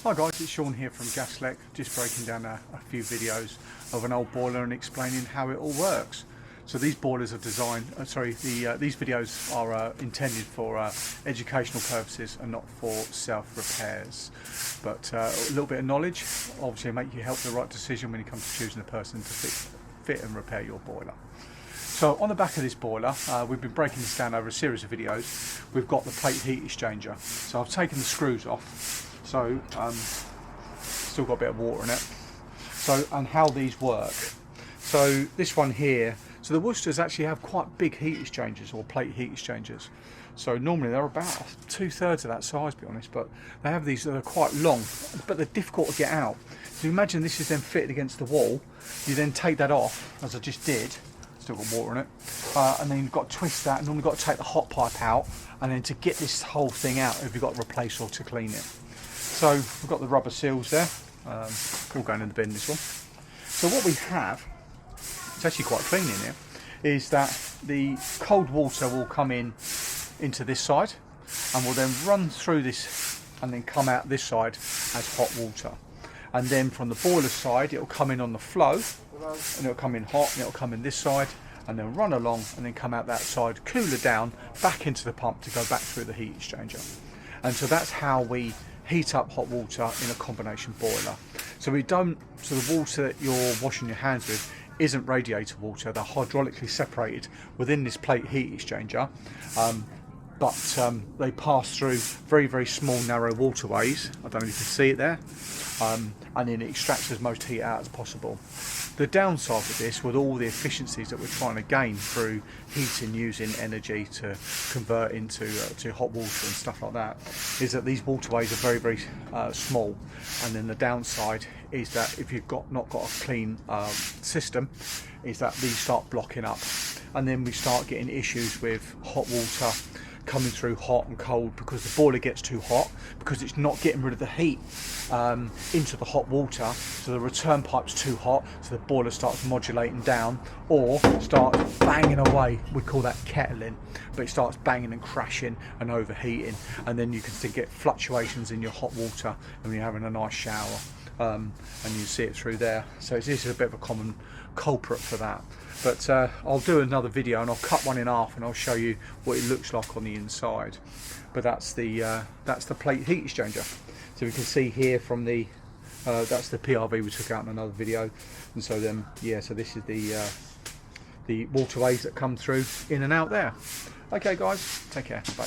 Hi guys, it's Sean here from Gaslec, just breaking down a few videos of an old boiler and explaining how it all works. So these boilers are designed, these videos are intended for educational purposes and not for self-repairs. But a little bit of knowledge obviously make you help the right decision when it comes to choosing a person to fit and repair your boiler. So on the back of this boiler, we've been breaking this down over a series of videos. We've got the plate heat exchanger. So I've taken the screws off. So still got a bit of water in it. So, and how these work. So this one here, so the Worcesters actually have quite big heat exchangers or plate heat exchangers. So normally they're about 2/3 of that size, to be honest, but they have these that are quite long, but they're difficult to get out. So imagine this is then fitted against the wall. You then take that off, as I just did. Still got water in it, and then you've got to twist that, and normally got to take the hot pipe out, and then to get this whole thing out, if you've got to replace or to clean it. So we've got the rubber seals there, all going in the bin, this one. So what we have, it's actually quite clean in here, is that the cold water will come into this side, and will then run through this, and then come out this side as hot water. And then from the boiler side, it'll come in on the flow, and it'll come in hot, and it'll come in this side, and then run along, and then come out that side, cooler down, back into the pump to go back through the heat exchanger. And so that's how we heat up hot water in a combination boiler. So the water that you're washing your hands with isn't radiator water. They're hydraulically separated within this plate heat exchanger, but they pass through very, very small, narrow waterways. I don't know if you can see it there. And then it extracts as much heat out as possible. The downside of this, with all the efficiencies that we're trying to gain through heating using energy to convert into to hot water and stuff like that, is that these waterways are very, very small. And then the downside is that if you've not got a clean system, is that these start blocking up, and then we start getting issues with hot water coming through hot and cold because the boiler gets too hot, because it's not getting rid of the heat into the hot water, so the return pipe's too hot, so the boiler starts modulating down or starts banging away. We call that kettling, but it starts banging and crashing and overheating, and then you can get fluctuations in your hot water when you're having a nice shower, and you see it through there. So this is a bit of a common culprit for that. But I'll do another video and I'll cut one in half and I'll show you what it looks like on the inside. But that's the plate heat exchanger. So we can see here from the that's the PRV we took out in another video. And so then so this is the waterways that come through in and out there. Okay guys, take care, bye.